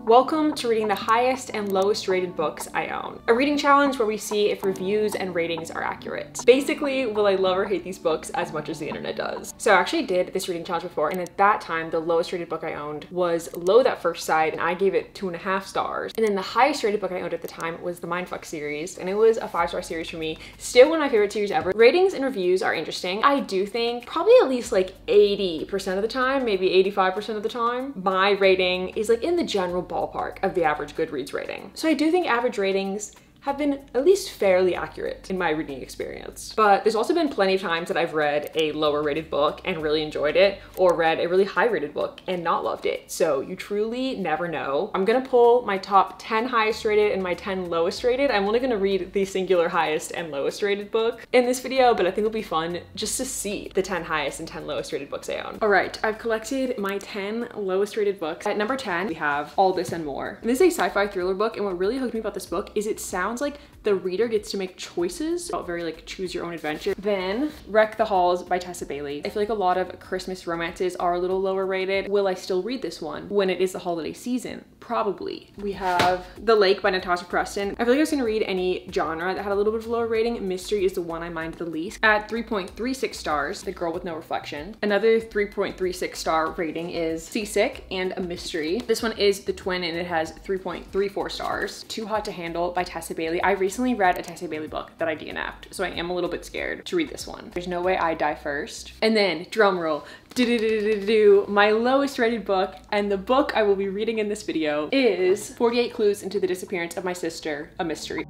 Welcome to reading the highest and lowest rated books I own. A reading challenge where we see if reviews and ratings are accurate. Basically, will I love or hate these books as much as the internet does? So I actually did this reading challenge before, and at that time, the lowest rated book I owned was Loathe at First Sight, and I gave it 2.5 stars. And then the highest rated book I owned at the time was the Mindfuck series, and it was a 5-star series for me. Still one of my favorite series ever. Ratings and reviews are interesting. I do think probably at least like 80% of the time, maybe 85% of the time, my rating is like in the general ballpark of the average Goodreads rating. So I do think average ratings have been at least fairly accurate in my reading experience. But there's also been plenty of times that I've read a lower rated book and really enjoyed it, or read a really high rated book and not loved it. So you truly never know. I'm gonna pull my top 10 highest rated and my 10 lowest rated. I'm only gonna read the singular highest and lowest rated book in this video, but I think it'll be fun just to see the 10 highest and 10 lowest rated books I own. All right, I've collected my 10 lowest rated books. At number 10, we have All This and More. And this is a sci-fi thriller book, and what really hooked me about this book is it sounds like the reader gets to make choices, felt very like choose your own adventure. Then Wreck the Halls by Tessa Bailey. I feel like a lot of Christmas romances are a little lower rated. Will I still read this one when it is the holiday season? Probably. We have The Lake by Natasha Preston. I feel like I was gonna read any genre that had a little bit of lower rating. Mystery is the one I mind the least. At 3.36 stars, The Girl with No Reflection. Another 3.36 star rating is Seasick and a Mystery. This one is the twin and it has 3.34 stars. Too Hot to Handle by Tessa Bailey. I recently read a Tessa Bailey book that I DNF'd, so I am a little bit scared to read this one. There's No Way I Die First. And then, drum roll, my lowest rated book, and the book I will be reading in this video is 48 Clues into the Disappearance of My Sister, a Mystery.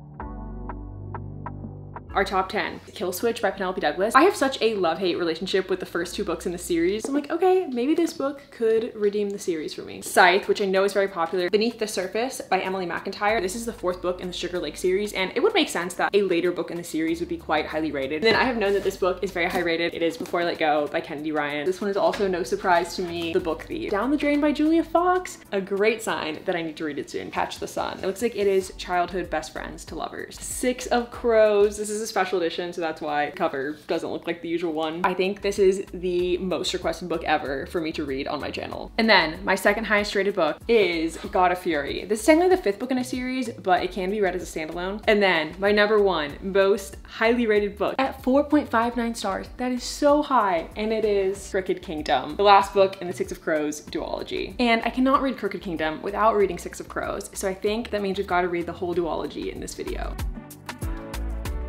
Our top 10. Kill Switch by Penelope Douglas. I have such a love-hate relationship with the first 2 books in the series. I'm like, okay, maybe this book could redeem the series for me. Scythe, which I know is very popular. Beneath the Surface by Emily McIntyre. This is the 4th book in the Sugar Lake series, and it would make sense that a later book in the series would be quite highly rated. And then I have known that this book is very high rated. It is Before I Let Go by Kennedy Ryan. This one is also no surprise to me. The Book Thief. Down the Drain by Julia Fox. A great sign that I need to read it soon. Catch the Sun. It looks like it is childhood best friends to lovers. Six of Crows. This is a special edition, so that's why the cover doesn't look like the usual one. I think this is the most requested book ever for me to read on my channel. And then my second highest rated book is God of Fury. This is technically the 5th book in a series, but it can be read as a standalone. And then my number 1 most highly rated book at 4.59 stars. That is so high, and it is Crooked Kingdom, the last book in the Six of Crows duology. And I cannot read Crooked Kingdom without reading Six of Crows, so I think that means we've got to read the whole duology in this video.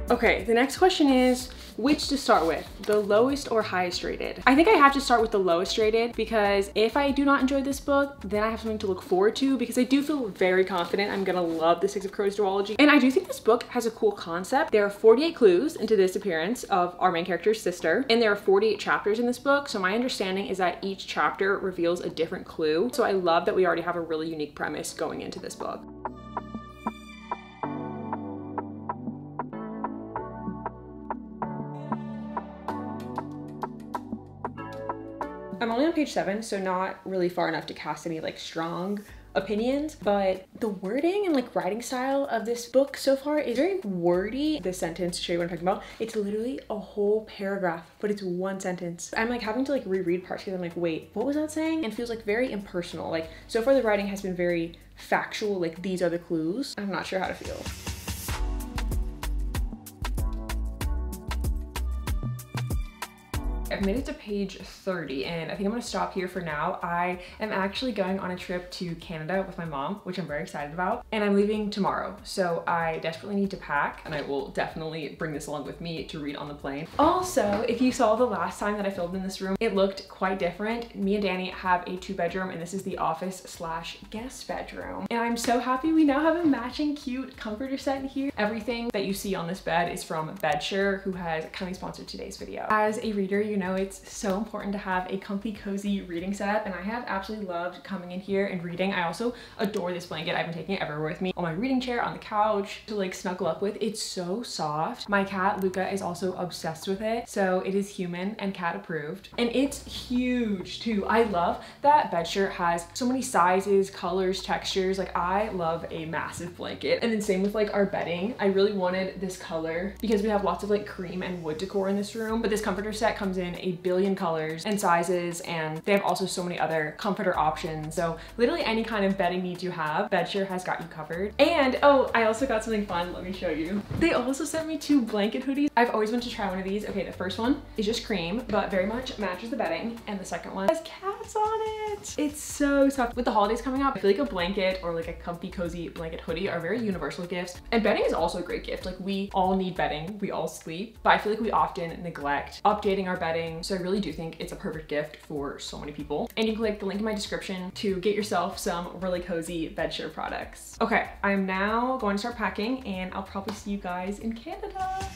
Okay, the next question is which to start with, the lowest or highest rated? I think I have to start with the lowest rated, because if I do not enjoy this book, then I have something to look forward to, because I do feel very confident I'm gonna love the Six of Crows duology. And I do think this book has a cool concept. There are 48 clues into the disappearance of our main character's sister, and there are 48 chapters in this book. So my understanding is that each chapter reveals a different clue. So I love that we already have a really unique premise going into this book. I'm only on page 7, so not really far enough to cast any like strong opinions, but the wording and like writing style of this book so far is very wordy. This sentence, to show you what I'm talking about, it's literally a whole paragraph, but it's one sentence. I'm like having to like reread parts because I'm like, wait, what was that saying? And it feels like very impersonal. Like so far the writing has been very factual, like these are the clues. I'm not sure how to feel. I've made it to page 30, and I think I'm gonna stop here for now. I am actually going on a trip to Canada with my mom, which I'm very excited about, and I'm leaving tomorrow. So I desperately need to pack, and I will definitely bring this along with me to read on the plane. Also, if you saw the last time that I filmed in this room, it looked quite different. Me and Danny have a 2-bedroom, and this is the office/guest bedroom. And I'm so happy we now have a matching cute comforter set in here. Everything that you see on this bed is from Bedsure, who has kindly sponsored today's video. As a reader, you know it's so important to have a comfy, cozy reading setup, and I have absolutely loved coming in here and reading. I also adore this blanket. I've been taking it everywhere with me, on my reading chair, on the couch, to like snuggle up with. It's so soft. My cat, Luca, is also obsessed with it, so it is human and cat approved. And it's huge too. I love that Bedshirt has so many sizes, colors, textures. Like I love a massive blanket. And then same with like our bedding. I really wanted this color because we have lots of like cream and wood decor in this room, but this comforter set comes in in a billion colors and sizes, and they have also so many other comforter options. So literally any kind of bedding needs you have, Bedsure has got you covered. And oh, I also got something fun. Let me show you. They also sent me 2 blanket hoodies. I've always wanted to try one of these. Okay, the first one is just cream, but very much matches the bedding. And the second one has cats on it. It's so soft. With the holidays coming up, I feel like a blanket or like a comfy, cozy blanket hoodie are very universal gifts. And bedding is also a great gift. Like, we all need bedding, we all sleep, but I feel like we often neglect updating our bedding. So I really do think it's a perfect gift for so many people. And you can click the link in my description to get yourself some really cozy Bedsure products. Okay, I'm now going to start packing, and I'll probably see you guys in Canada.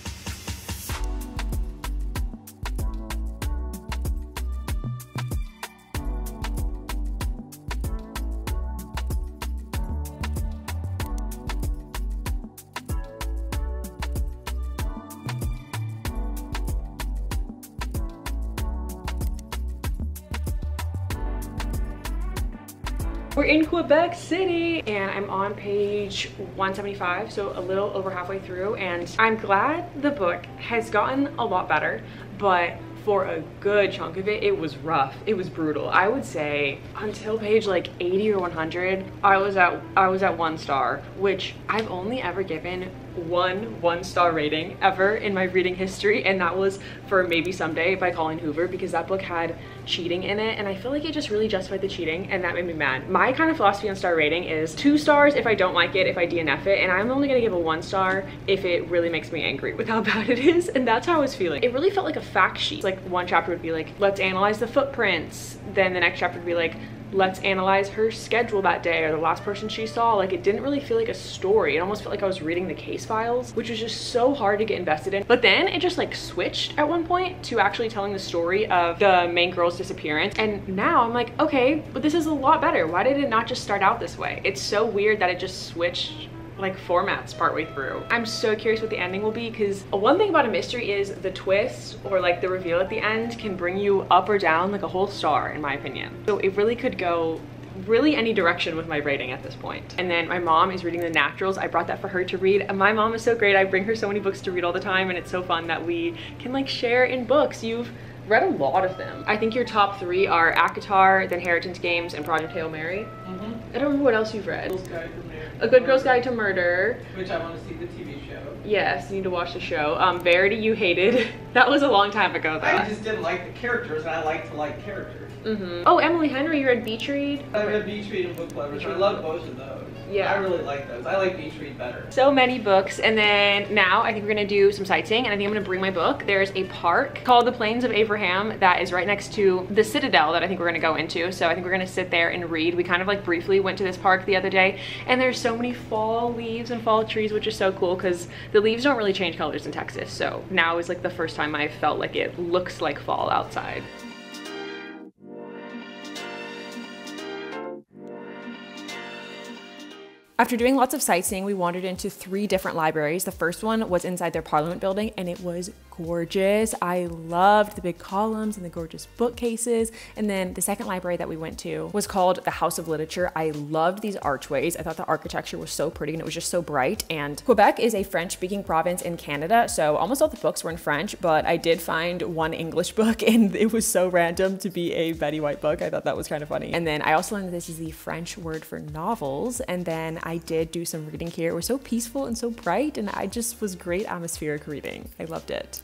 We're in Quebec City and I'm on page 175, so a little over halfway through, and I'm glad the book has gotten a lot better, but for a good chunk of it, it was rough. It was brutal. I would say until page like 80 or 100, I was at 1 star, which I've only ever given one star rating ever in my reading history, and that was for Maybe Someday by Colleen Hoover, because that book had cheating in it and I feel like it just really justified the cheating, and that made me mad. My kind of philosophy on star rating is 2 stars if I don't like it, if I DNF it, and I'm only gonna give a 1 star if it really makes me angry with how bad it is, and that's how I was feeling. It really felt like a fact sheet. Like, one chapter would be like, let's analyze the footprints, then the next chapter would be like, let's analyze her schedule that day or the last person she saw. Like, it didn't really feel like a story. It almost felt like I was reading the case files, which was just so hard to get invested in. But then it just like switched at one point to actually telling the story of the main girl's disappearance, and now I'm like, okay, but this is a lot better. Why did it not just start out this way? It's so weird that it just switched like formats partway through. I'm so curious what the ending will be, because one thing about a mystery is the twist or like the reveal at the end can bring you up or down like a whole star, in my opinion. So it really could go really any direction with my rating at this point. And then my mom is reading The Naturals. I brought that for her to read, and my mom is so great. I bring her so many books to read all the time, and it's so fun that we can like share in books. You've read a lot of them. I think your top 3 are ACOTAR, The Inheritance Games, and Project Hail Mary. I don't remember what else you've read. A Good Girl's Guide to Murder. Which I want to see the TV show. Yes, you need to watch the show. Verity, you hated. That was a long time ago though. I just didn't like the characters, and I like to like characters. Oh, Emily Henry, you read Beach Read? I read Beach Read and Book Lovers. I love both of those. Yeah. I really like those. I like Beach Read better. So many books. And then now I think we're gonna do some sightseeing, and I think I'm gonna bring my book. There's a park called the Plains of Abraham that is right next to the Citadel that I think we're gonna go into. So I think we're gonna sit there and read. We kind of like briefly went to this park the other day, and there's so many fall leaves and fall trees, which is so cool because the leaves don't really change colors in Texas. So now is like the first time I felt like it looks like fall outside. After doing lots of sightseeing, we wandered into 3 different libraries. The first one was inside their Parliament building, and it was gorgeous. I loved the big columns and the gorgeous bookcases. And then the second library that we went to was called the House of Literature. I loved these archways. I thought the architecture was so pretty and it was just so bright. And Quebec is a French-speaking province in Canada, so almost all the books were in French, but I did find one English book, and it was so random to be a Betty White book. I thought that was kind of funny. And then I also learned that this is the French word for novels, and then I did do some reading here. It was so peaceful and so bright, and I just was great atmospheric reading. I loved it.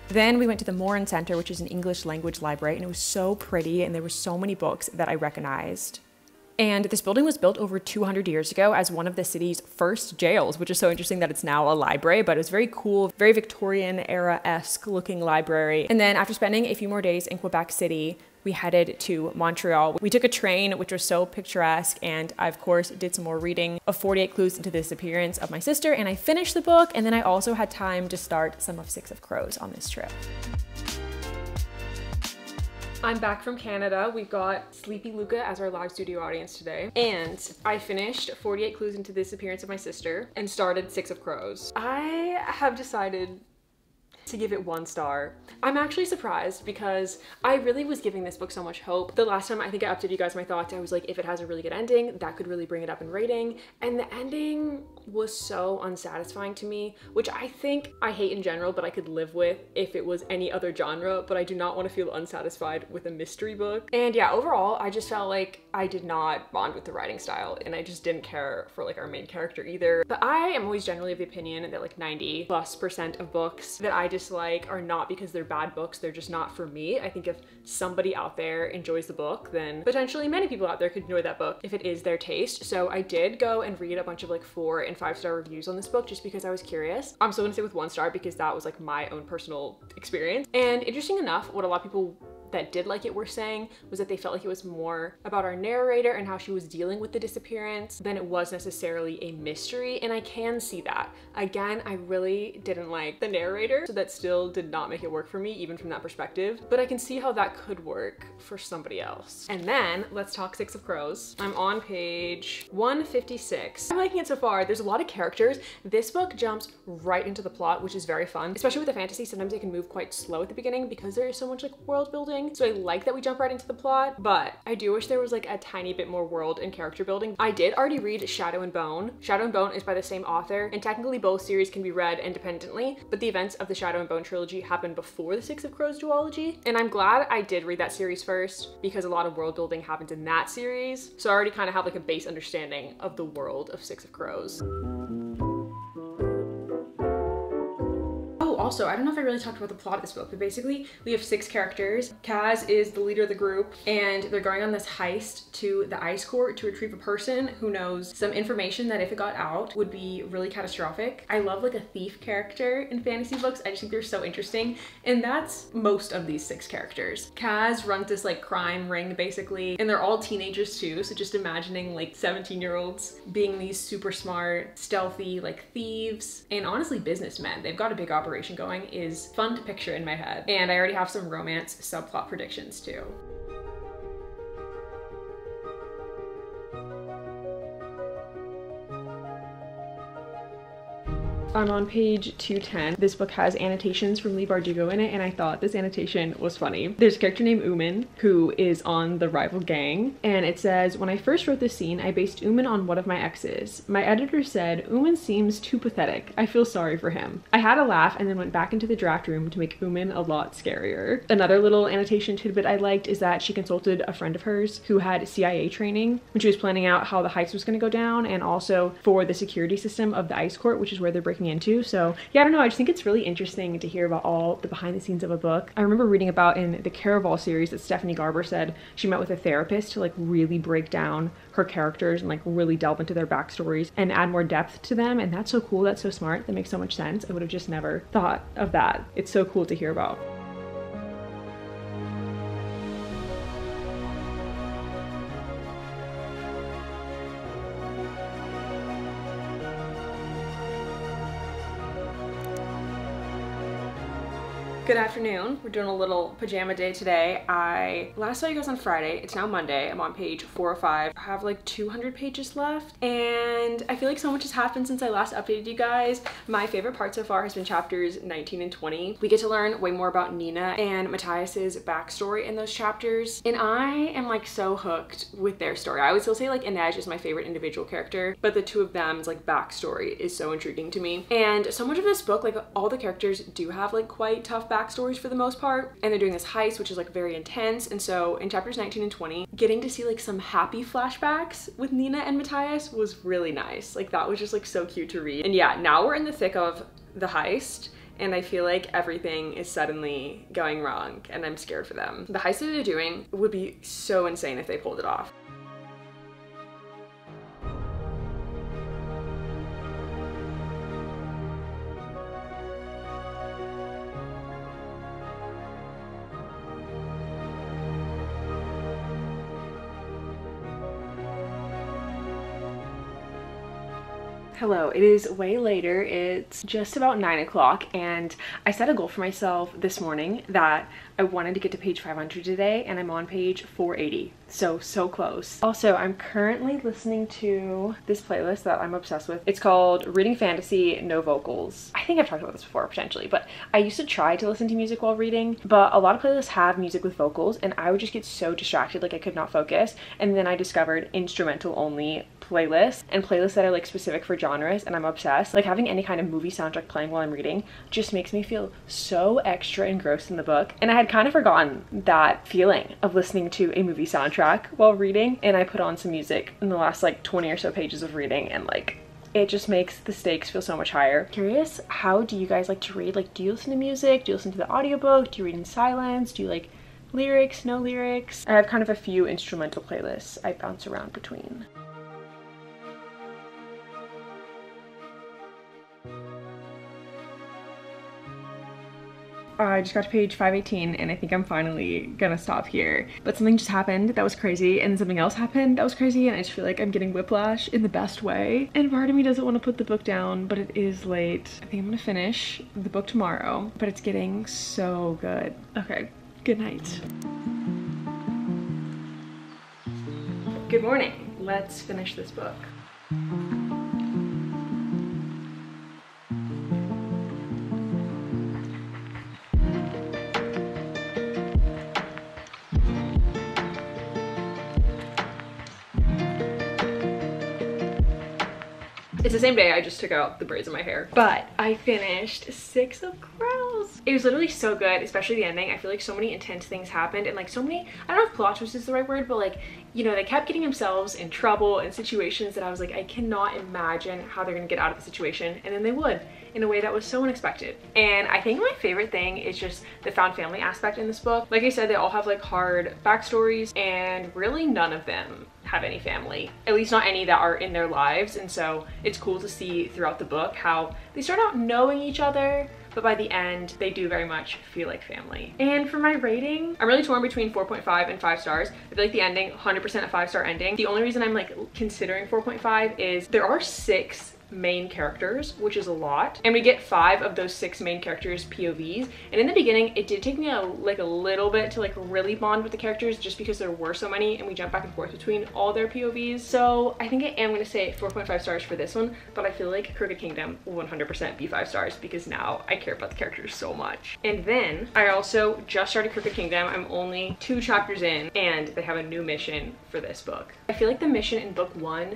Then we went to the Morin Center, which is an English language library, and it was so pretty, and there were so many books that I recognized. And this building was built over 200 years ago as one of the city's first jails, which is so interesting that it's now a library, but it was very cool, very Victorian era-esque looking library. And then after spending a few more days in Quebec City, we headed to Montreal. We took a train, which was so picturesque, and I, of course, did some more reading of 48 Clues into the Disappearance of My Sister, and I finished the book, and then I also had time to start some of Six of Crows on this trip. I'm back from Canada. We've got Sleepy Luca as our live studio audience today. And I finished 48 Clues into the Disappearance of My Sister and started Six of Crows. I have decided to give it 1 star. I'm actually surprised because I really was giving this book so much hope. The last time I think I updated you guys my thoughts, I was like, if it has a really good ending, that could really bring it up in rating. And the ending was so unsatisfying to me, which I think I hate in general, but I could live with if it was any other genre, but I do not want to feel unsatisfied with a mystery book. And yeah, overall, I just felt like I did not bond with the writing style, and I just didn't care for like our main character either. But I am always generally of the opinion that like 90+% of books that I dislike are not because they're bad books, they're just not for me. I think if somebody out there enjoys the book, then potentially many people out there could enjoy that book if it is their taste. So I did go and read a bunch of like 4 and 5-star reviews on this book just because I was curious. I'm still gonna stay with 1 star because that was like my own personal experience. And interesting enough, what a lot of people that did like it were saying was that they felt like it was more about our narrator and how she was dealing with the disappearance than it was necessarily a mystery, and I can see that. Again, I really didn't like the narrator, so that still did not make it work for me even from that perspective, but I can see how that could work for somebody else. And then let's talk Six of Crows. I'm on page 156. I'm liking it so far. There's a lot of characters. This book jumps right into the plot, which is very fun, especially with the fantasy. Sometimes they can move quite slow at the beginning because there is so much like world building. So I like that we jump right into the plot, but I do wish there was like a tiny bit more world and character building. I did already read Shadow and Bone. Shadow and Bone is by the same author, and technically both series can be read independently, but the events of the Shadow and Bone trilogy happened before the Six of Crows duology. And I'm glad I did read that series first because a lot of world building happens in that series. So I already kind of have like a base understanding of the world of Six of Crows. Also, I don't know if I really talked about the plot of this book, but basically we have 6 characters. Kaz is the leader of the group, and they're going on this heist to the ice court to retrieve a person who knows some information that if it got out would be really catastrophic. I love like a thief character in fantasy books. I just think they're so interesting, and that's most of these 6 characters. Kaz runs this like crime ring basically, and they're all teenagers too, so just imagining like 17-year-olds being these super smart, stealthy like thieves, and honestly businessmen. They've got a big operation going is fun to picture in my head. And I already have some romance subplot predictions too. I'm on page 210. This book has annotations from Leigh Bardugo in it, and I thought this annotation was funny. There's a character named Uman who is on the rival gang, and it says, "When I first wrote this scene, I based Uman on one of my exes. My editor said, Uman seems too pathetic. I feel sorry for him. I had a laugh and then went back into the draft room to make Uman a lot scarier." Another little annotation tidbit I liked is that she consulted a friend of hers who had CIA training when she was planning out how the heist was going to go down, and also for the security system of the ice court, which is where they're breaking into. So yeah, I don't know, I just think it's really interesting to hear about all the behind the scenes of a book. I remember reading about in the Caraval series that Stephanie Garber said she met with a therapist to like really break down her characters and like really delve into their backstories and add more depth to them, and that's so cool, that's so smart, that makes so much sense. I would have just never thought of that. It's so cool to hear about. Good afternoon. We're doing a little pajama day today. I last saw you guys on Friday. It's now Monday. I'm on page 405. I have like 200 pages left, and I feel like so much has happened since I last updated you guys. My favorite part so far has been chapters 19 and 20. We get to learn way more about Nina and Matthias's backstory in those chapters, and I am like so hooked with their story. I would still say like Inej is my favorite individual character, but the two of them's like backstory is so intriguing to me. And so much of this book, like all the characters do have like quite tough backstories for the most part, and they're doing this heist which is like very intense. And so in chapters 19 and 20, getting to see like some happy flashbacks with Nina and Matthias was really nice. Like that was just like so cute to read. And yeah, now we're in the thick of the heist, and I feel like everything is suddenly going wrong, and I'm scared for them. The heist that they're doing would be so insane if they pulled it off. Hello, it is way later. It's just about 9 o'clock and I set a goal for myself this morning that I wanted to get to page 500 today and I'm on page 480. So close. Also, I'm currently listening to this playlist that I'm obsessed with. It's called Reading Fantasy, No Vocals. I think I've talked about this before potentially, but I used to try to listen to music while reading, but a lot of playlists have music with vocals and I would just get so distracted, like I could not focus. And then I discovered instrumental only playlists and playlists that are like specific for genres, and I'm obsessed. Like having any kind of movie soundtrack playing while I'm reading just makes me feel so extra engrossed in the book. And I had kind of forgotten that feeling of listening to a movie soundtrack while reading, and I put on some music in the last like 20 or so pages of reading, and like it just makes the stakes feel so much higher. Curious, how do you guys like to read? Like, do you listen to music? Do you listen to the audiobook? Do you read in silence? Do you like lyrics, no lyrics? I have kind of a few instrumental playlists I bounce around between. I just got to page 518 and I think I'm finally gonna stop here. But something just happened that was crazy, and something else happened that was crazy, and I just feel like I'm getting whiplash in the best way. And part of me doesn't want to put the book down, but it is late. I think I'm gonna finish the book tomorrow, but it's getting so good. Okay, good night. Good morning. Let's finish this book. It's the same day I just took out the braids in my hair, but I finished 6 of Crows. It was literally so good, especially the ending. I feel like so many intense things happened, and like so many, I don't know if plot twist is the right word, but like, you know, they kept getting themselves in trouble in situations that I was like, I cannot imagine how they're gonna get out of the situation, and then they would in a way that was so unexpected. And I think my favorite thing is just the found family aspect in this book. Like I said, they all have like hard backstories, and really none of them have any family, at least not any that are in their lives. And so it's cool to see throughout the book how they start out knowing each other, but by the end they do very much feel like family. And for my rating, I'm really torn between 4.5 and 5 stars. I feel like the ending, 100% a 5-star ending. The only reason I'm like considering 4.5 is there are 6 main characters, which is a lot, and we get 5 of those 6 main characters POVs. And in the beginning it did take me a little bit to like really bond with the characters, just because there were so many and we jump back and forth between all their POVs. So I think I am going to say 4.5 stars for this one, but I feel like Crooked Kingdom will 100% be 5 stars because now I care about the characters so much. And then I also just started Crooked Kingdom. I'm only 2 chapters in and they have a new mission for this book. I feel like the mission in book 1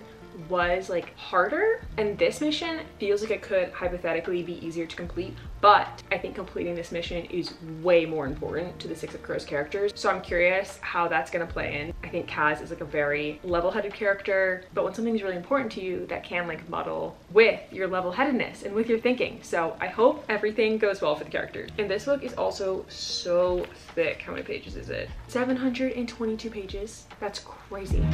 was like harder, and this mission feels like it could hypothetically be easier to complete, but I think completing this mission is way more important to the 6 of Crows characters. So I'm curious how that's gonna play in. I think Kaz is like a very level-headed character, but when something is really important to you, that can like muddle with your level-headedness and with your thinking. So I hope everything goes well for the characters. And this book is also so thick. How many pages is it? 722 pages. That's crazy.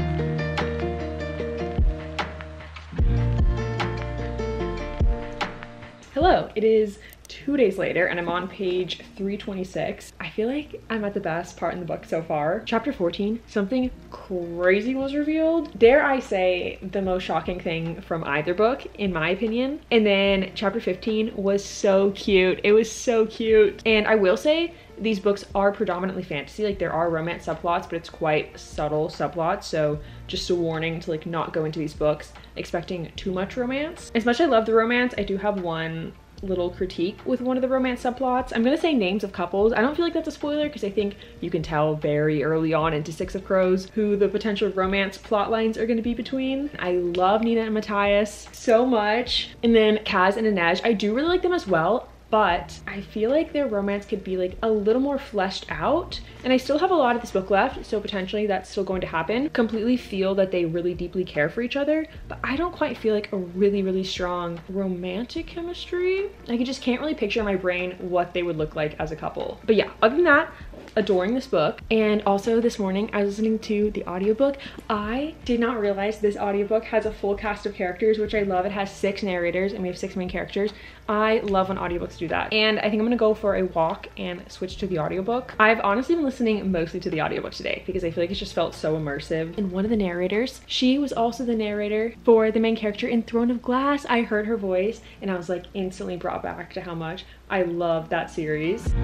Hello, it is 2 days later and I'm on page 326. I feel like I'm at the best part in the book so far. Chapter 14, something crazy was revealed. Dare I say the most shocking thing from either book, in my opinion. And then chapter 15 was so cute. It was so cute. And I will say, these books are predominantly fantasy. Like there are romance subplots, but it's quite subtle subplots. So just a warning to like not go into these books expecting too much romance. As much as I love the romance, I do have one little critique with one of the romance subplots. I'm gonna say names of couples. I don't feel like that's a spoiler because I think you can tell very early on into 6 of Crows who the potential romance plot lines are gonna be between. I love Nina and Matthias so much. And then Kaz and Inej, I do really like them as well, but I feel like their romance could be like a little more fleshed out, and I still have a lot of this book left, so potentially that's still going to happen. Completely feel that they really deeply care for each other, but I don't quite feel like a really strong romantic chemistry. Like I just can't really picture in my brain what they would look like as a couple. But yeah, other than that, adoring this book. And also this morning I was listening to the audiobook. I did not realize this audiobook has a full cast of characters, which I love. It has 6 narrators and we have 6 main characters. I love when audiobooks do that. And I think I'm gonna go for a walk and switch to the audiobook. I've honestly been listening mostly to the audiobook today because I feel like it just felt so immersive. And one of the narrators, she was also the narrator for the main character in Throne of Glass. I heard her voice and I was like instantly brought back to how much I love that series.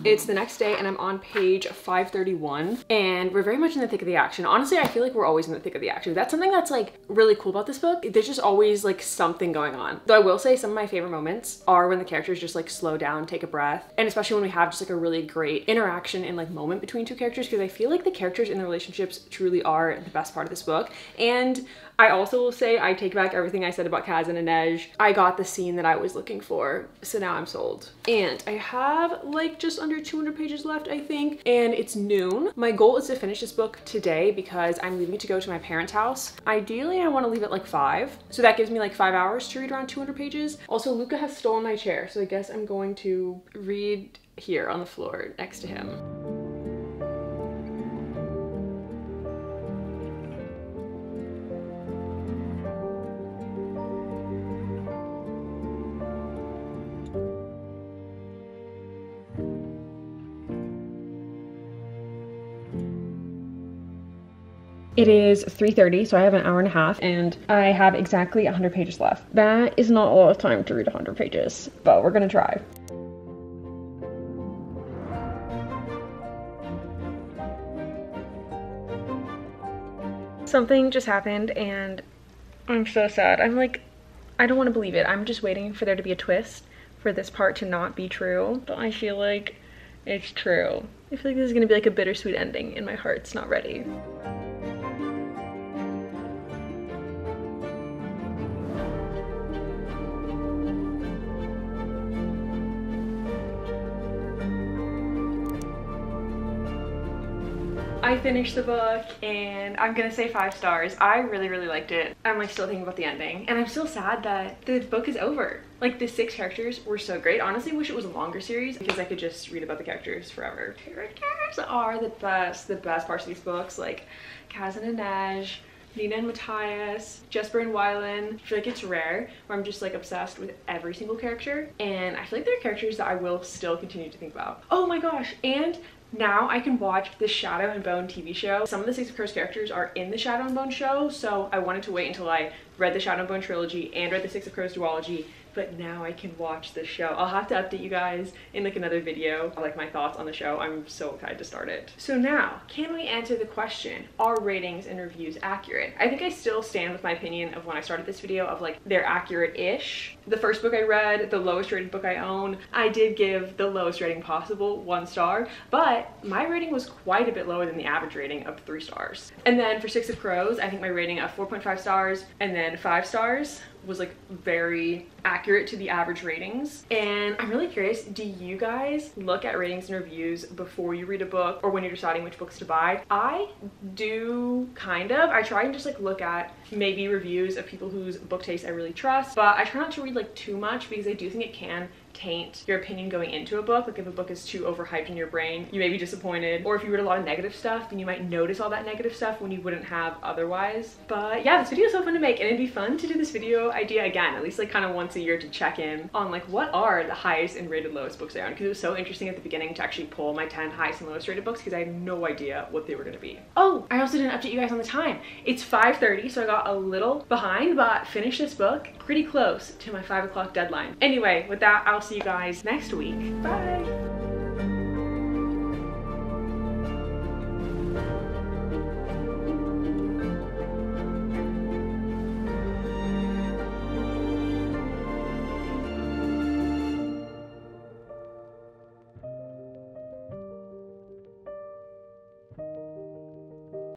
It's the next day and I'm on page 531 and we're very much in the thick of the action. Honestly, I feel like we're always in the thick of the action. That's something that's like really cool about this book. There's just always like something going on. Though I will say some of my favorite moments are when the characters just like slow down, take a breath, and especially when we have just like a really great interaction and like moment between two characters, because I feel like the characters in the relationships truly are the best part of this book. And I also will say I take back everything I said about Kaz and Inej. I got the scene that I was looking for, so now I'm sold. And I have like just under 200 pages left, I think, and it's noon. My goal is to finish this book today because I'm leaving to go to my parents' house. Ideally, I want to leave at like 5, so that gives me like 5 hours to read around 200 pages. Also, Luca has stolen my chair, so I guess I'm going to read here on the floor next to him. It is 3:30, so I have an hour and a half, and I have exactly 100 pages left. That is not a lot of time to read 100 pages, but we're gonna try. Something just happened, and I'm so sad. I'm like, I don't want to believe it. I'm just waiting for there to be a twist for this part to not be true, but I feel like it's true. I feel like this is gonna be like a bittersweet ending, and my heart's not ready. I finished the book and I'm gonna say 5 stars. I really, really liked it. I'm like still thinking about the ending and I'm still sad that the book is over. Like the 6 characters were so great. Honestly, wish it was a longer series because I could just read about the characters forever. Characters are the best parts of these books, like Kaz and Inej, Nina and Matthias, Jesper and Wylan. I feel like it's rare where I'm just like obsessed with every single character, and I feel like they're characters that I will still continue to think about. Oh my gosh, and now I can watch the Shadow and Bone TV show. Some of the Six of Crows characters are in the Shadow and Bone show, so I wanted to wait until I read the Shadow and Bone trilogy and read the Six of Crows duology, but now I can watch this show. I'll have to update you guys in like another video, like my thoughts on the show. I'm so excited to start it. So now, can we answer the question, are ratings and reviews accurate? I think I still stand with my opinion of when I started this video of like, they're accurate-ish. The first book I read, the lowest rated book I own, I did give the lowest rating possible, 1 star, but my rating was quite a bit lower than the average rating of 3 stars. And then for Six of Crows, I think my rating of 4.5 stars and then 5 stars was like very accurate to the average ratings. And I'm really curious, do you guys look at ratings and reviews before you read a book or when you're deciding which books to buy? I do, kind of. I try and just like look at maybe reviews of people whose book taste I really trust, but I try not to read like too much because I do think it can taint your opinion going into a book. Like if a book is too overhyped in your brain, you may be disappointed, or if you read a lot of negative stuff, then you might notice all that negative stuff when you wouldn't have otherwise. But yeah, this video is so fun to make, and it'd be fun to do this video idea again, at least like kind of once a year, to check in on like what are the highest and rated lowest books I own, because it was so interesting at the beginning to actually pull my 10 highest and lowest rated books because I had no idea what they were going to be. Oh, I also didn't update you guys on the time. It's 5:30, so I got a little behind, but finished this book pretty close to my 5 o'clock deadline. Anyway, with that, I'll see you guys next week. Bye!